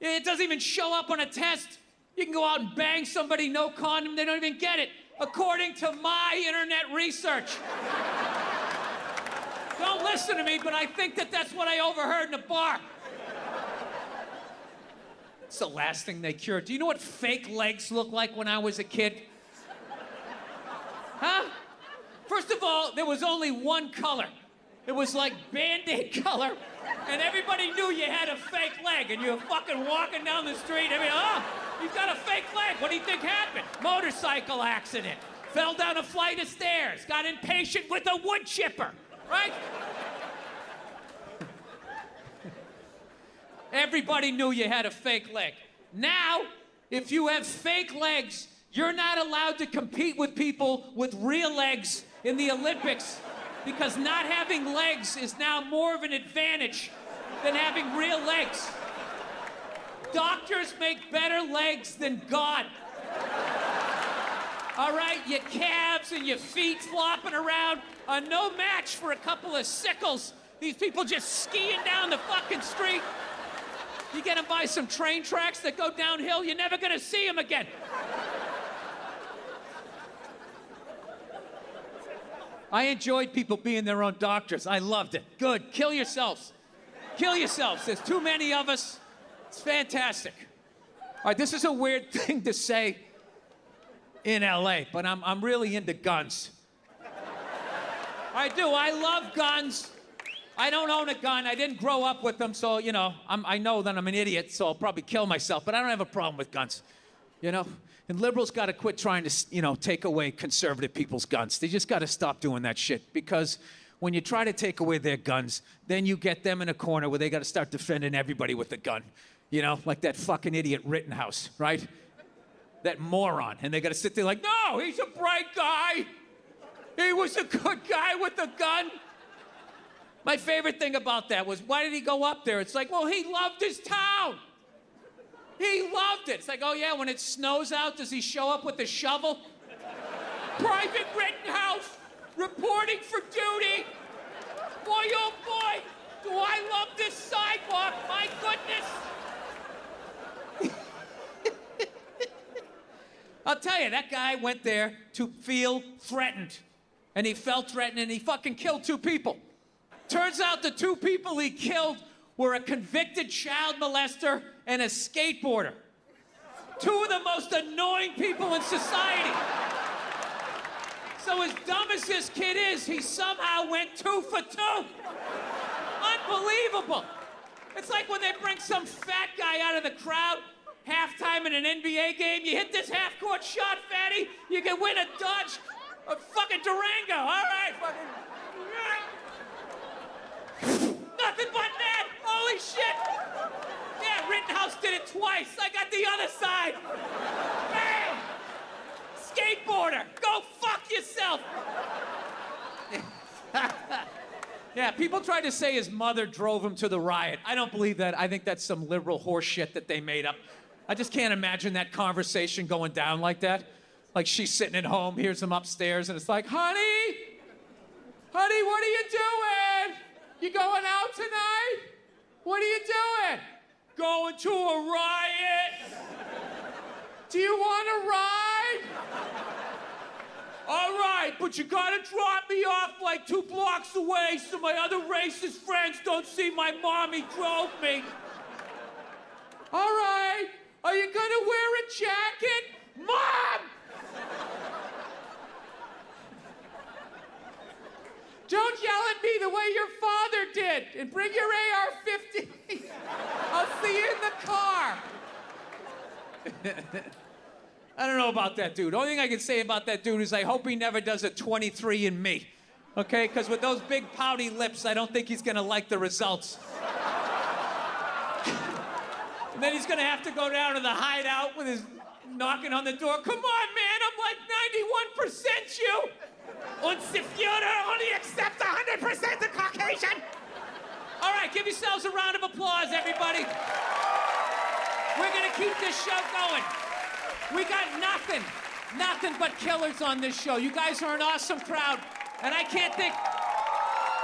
It doesn't even show up on a test. You can go out and bang somebody, no condom, they don't even get it, according to my internet research. Don't listen to me, but I think that's what I overheard in a bar. It's the last thing they cured. Do you know what fake legs looked like when I was a kid? Huh? First of all, there was only one color. It was like Band-Aid color, and everybody knew you had a fake leg, and you were fucking walking down the street, oh, you've got a fake leg. What do you think happened? Motorcycle accident. Fell down a flight of stairs. Got impatient with a wood chipper, right? Everybody knew you had a fake leg. Now, if you have fake legs, you're not allowed to compete with people with real legs in the Olympics, because not having legs is now more of an advantage than having real legs. Doctors make better legs than God. All right, your calves and your feet flopping around are no match for a couple of sickles. These people just skiing down the fucking street. You get them by some train tracks that go downhill, you're never gonna see them again. I enjoyed people being their own doctors. I loved it. Good. Kill yourselves. Kill yourselves. There's too many of us. It's fantastic. All right, this is a weird thing to say in LA, but I'm really into guns. I do. I love guns. I don't own a gun. I didn't grow up with them, so, you know, I know that I'm an idiot, so I'll probably kill myself, but I don't have a problem with guns, you know? And liberals got to quit trying to, you know, take away conservative people's guns. They just got to stop doing that shit, because when you try to take away their guns, then you get them in a corner where they got to start defending everybody with a gun. You know, like that fucking idiot Rittenhouse, right? That moron. And they got to sit there like, no, he's a bright guy. He was a good guy with a gun. My favorite thing about that was, why did he go up there? It's like, well, he loved his town. He loved it. It's like, oh yeah, when it snows out, does he show up with a shovel? Private Rittenhouse, reporting for duty. Boy, oh boy, do I love this sidewalk, my goodness. I'll tell you, that guy went there to feel threatened. And he felt threatened, and he fucking killed 2 people. Turns out the 2 people he killed were a convicted child molester and a skateboarder. 2 of the most annoying people in society. So as dumb as this kid is, he somehow went 2 for 2. Unbelievable. It's like when they bring some fat guy out of the crowd, halftime in an NBA game, you hit this half-court shot, fatty, you can win a Dodge, a fucking Durango. All right, fucking... Nothing but net! Holy shit! Yeah, Rittenhouse did it twice. I got the other side. Bam! Skateboarder, go fuck yourself! Yeah, people tried to say his mother drove him to the riot. I don't believe that. I think that's some liberal horse shit that they made up. I just can't imagine that conversation going down like that. Like she's sitting at home, hears him upstairs, and it's like, honey, what are you doing? You going out tonight? What are you doing? Going to a riot. Do you want to ride? All right, but you gotta drop me off like 2 blocks away so my other racist friends don't see my mommy drove me. All right, are you gonna wear a jacket? Mom! Don't yell at me the way your father did, and bring your AR-15. I'll see you in the car. I don't know about that dude. The only thing I can say about that dude is I hope he never does a 23andMe, okay? Because with those big pouty lips, I don't think he's gonna like the results. And then he's gonna have to go down to the hideout with his knocking on the door. Come on, man, I'm like 91% you. Unser Führer only accepts 100% the Caucasian. All right, give yourselves a round of applause, everybody. We're gonna keep this show going. We got nothing but killers on this show. You guys are an awesome crowd, and I can't think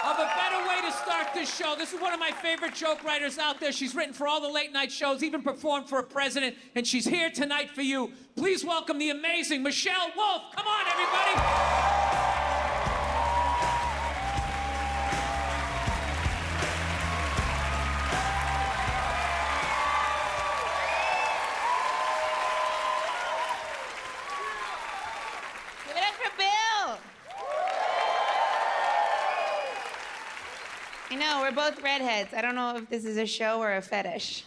of a better way to start this show. This is one of my favorite joke writers out there. She's written for all the late night shows, even performed for a president, and she's here tonight for you. Please welcome the amazing Michelle Wolf. Come on, everybody. I know, we're both redheads. I don't know if this is a show or a fetish.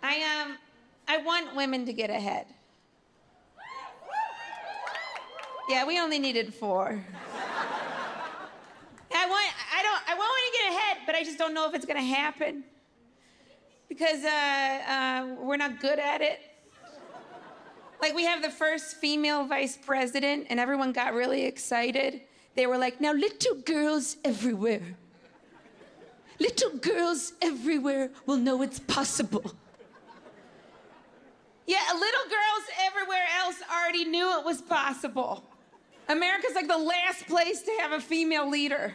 I want women to get ahead. Yeah, we only needed 4. I want women to get ahead, but I just don't know if it's gonna happen. Because we're not good at it. Like, we have the first female vice president, and everyone got really excited. They were like, now little girls everywhere. Little girls everywhere will know it's possible. Yeah, little girls everywhere else already knew it was possible. America's like the last place to have a female leader.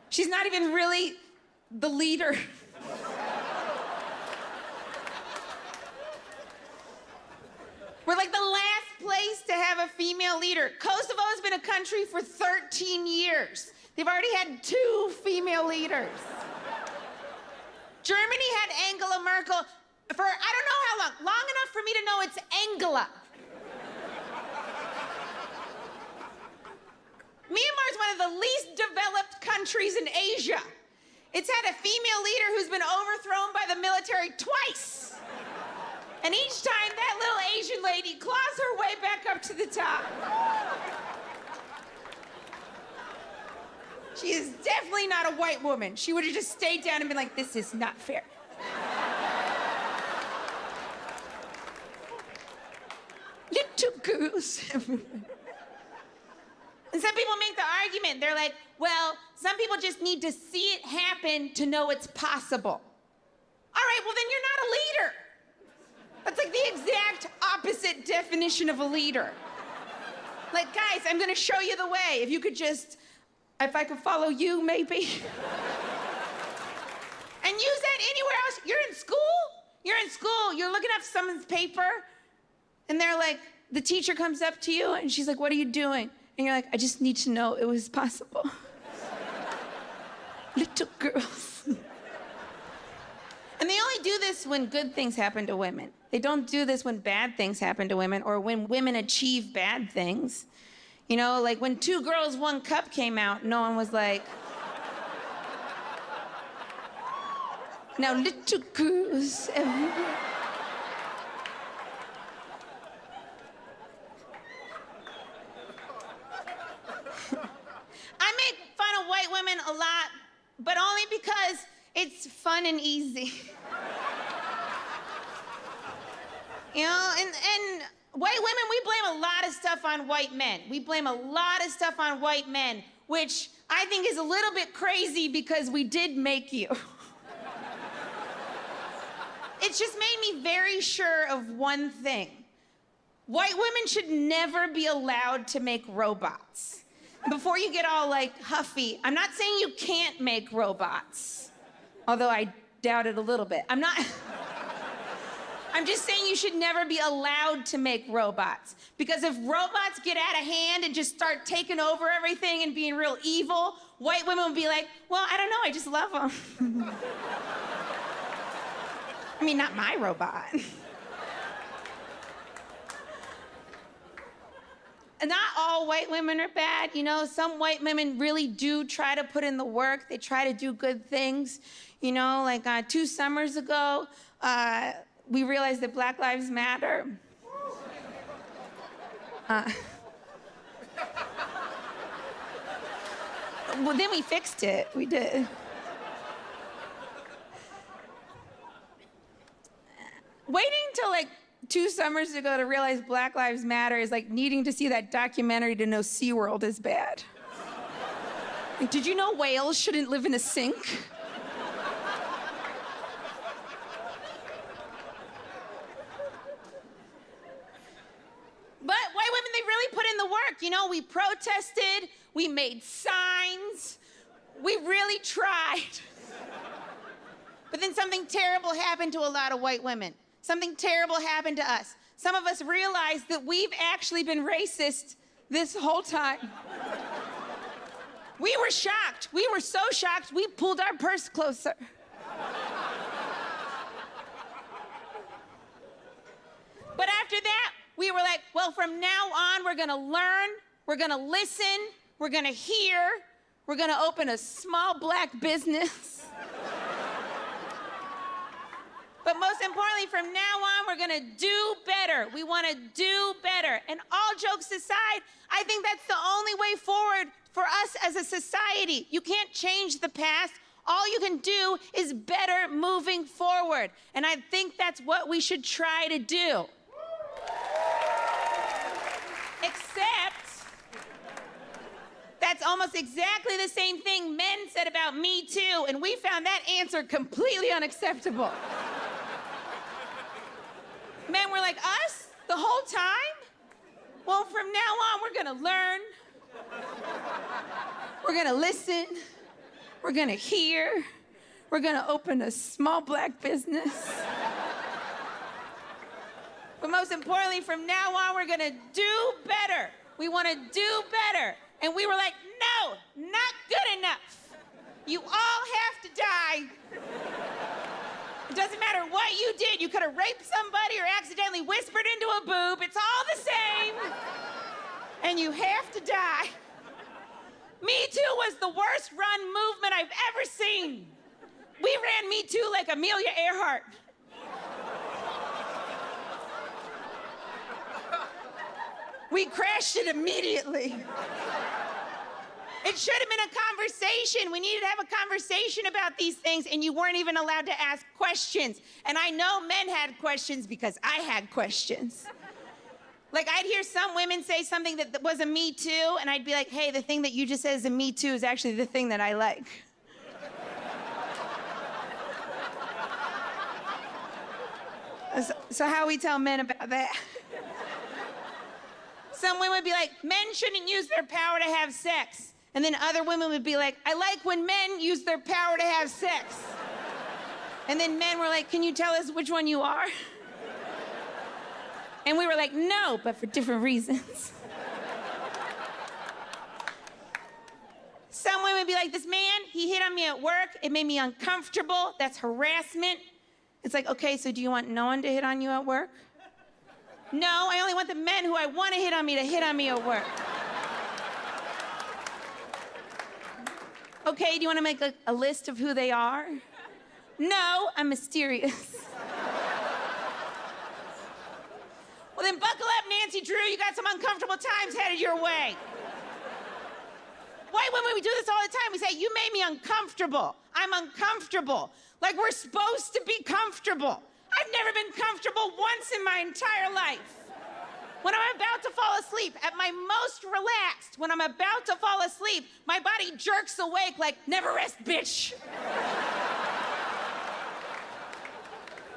She's not even really the leader. We're like the last place to have a female leader. Kosovo has been a country for 13 years. They've already had 2 female leaders. Germany had Angela Merkel for, I don't know how long enough for me to know it's Angela. Myanmar is one of the least developed countries in Asia. It's had a female leader who's been overthrown by the military twice. And each time, that little Asian lady claws her way back up to the top. She is definitely not a white woman. She would have just stayed down and been like, this is not fair. Little girls everywhere. And some people make the argument. They're like, well, some people just need to see it happen to know it's possible. All right, well, then you're not a leader. That's like the exact opposite definition of a leader. Like, guys, I'm gonna show you the way. If you could just, if I could follow you, maybe. And use that anywhere else. You're in school, you're looking up someone's paper, and they're like, the teacher comes up to you, and she's like, what are you doing? And you're like, I just need to know it was possible. Little girls. And they only do this when good things happen to women. They don't do this when bad things happen to women or when women achieve bad things. You know, like when 2 Girls, 1 Cup came out, no one was like, now little girls everywhere. I make fun of white women a lot, but only because it's fun and easy. You know, and white women, we blame a lot of stuff on white men. We blame a lot of stuff on white men, which I think is a little bit crazy because we did make you. It's just made me very sure of one thing. White women should never be allowed to make robots. Before you get all like huffy, I'm not saying you can't make robots, although I doubt it a little bit. I'm just saying you should never be allowed to make robots. Because if robots get out of hand and just start taking over everything and being real evil, white women will be like, well, I don't know, I just love them. I mean, not my robot. Not all white women are bad, you know. Some white women really do try to put in the work. They try to do good things. You know, like 2 summers ago, we realized that Black Lives Matter. Well, then we fixed it. We did. Waiting until like 2 summers ago to realize Black Lives Matter is like needing to see that documentary to know SeaWorld is bad. Like, did you know whales shouldn't live in a sink? But white women, they really put in the work. You know, we protested, We made signs. We really tried. But then something terrible happened to a lot of white women. Something terrible happened to us. Some of us realized that we've actually been racist this whole time. We were shocked. We were so shocked, we pulled our purse closer. But after that, we were like, well, from now on, we're gonna learn, we're gonna listen, we're gonna hear, we're gonna open a small black business. But most importantly, from now on, we're gonna do better. We wanna do better. And all jokes aside, I think that's the only way forward for us as a society. You can't change the past. All you can do is better moving forward. And I think that's what we should try to do. Except, that's almost exactly the same thing men said about Me Too, and we found that answer completely unacceptable. Men were like, us? The whole time? Well, from now on, we're gonna learn. We're gonna listen. We're gonna hear. We're gonna open a small black business. But most importantly, from now on, we're gonna do better. We wanna do better. And we were like, no, not good enough. You all have to die. It doesn't matter what you did. You could have raped somebody or accidentally whispered into a boob. It's all the same. And you have to die. Me Too was the worst run movement I've ever seen. We ran Me Too like Amelia Earhart. We crashed it immediately. It should have been a conversation. We needed to have a conversation about these things, and you weren't even allowed to ask questions. And I know men had questions because I had questions. Like, I'd hear some women say something that was a Me Too, and I'd be like, hey, the thing that you just said is a Me Too is actually the thing that I like. So how we tell men about that? Some women would be like, men shouldn't use their power to have sex. And then other women would be like, I like when men use their power to have sex. And then men were like, can you tell us which one you are? And we were like, no, but for different reasons. Some women would be like, this man, he hit on me at work. It made me uncomfortable. That's harassment. It's like, okay, so do you want no one to hit on you at work? No, I only want the men who I want to hit on me at work. Okay, do you want to make a list of who they are? No, I'm mysterious. Well, then buckle up, Nancy Drew. You got some uncomfortable times headed your way. White women, we do this all the time. We say, you made me uncomfortable. I'm uncomfortable. Like we're supposed to be comfortable. I've never been comfortable once in my entire life. When I'm about to fall asleep, at my most relaxed, when I'm about to fall asleep, my body jerks awake like, never rest, bitch.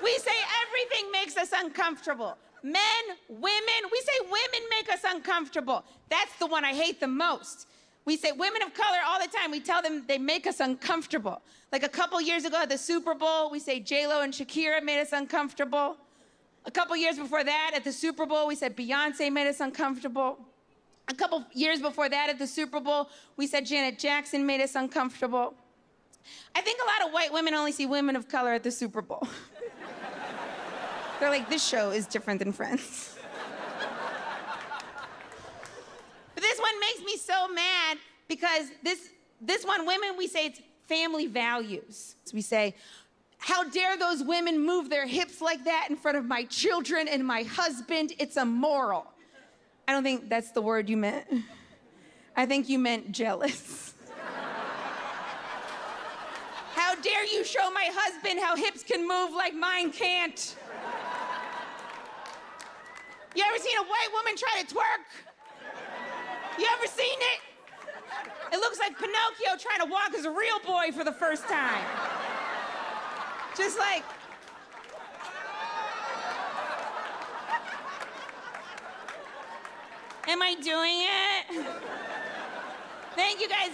We say everything makes us uncomfortable. Men, women, we say women make us uncomfortable. That's the one I hate the most. We say women of color all the time. We tell them they make us uncomfortable. Like a couple years ago at the Super Bowl, we say J-Lo and Shakira made us uncomfortable. A couple years before that at the Super Bowl, we said Beyonce made us uncomfortable. A couple years before that at the Super Bowl, we said Janet Jackson made us uncomfortable. I think a lot of white women only see women of color at the Super Bowl. They're like, this show is different than Friends. But this one makes me so mad because this one, women, we say it's family values. So we say, how dare those women move their hips like that in front of my children and my husband? It's immoral. I don't think that's the word you meant. I think you meant jealous. How dare you show my husband how hips can move like mine can't? You ever seen a white woman try to twerk? You ever seen it? It looks like Pinocchio trying to walk as a real boy for the first time. Just like, am I doing it? Thank you guys.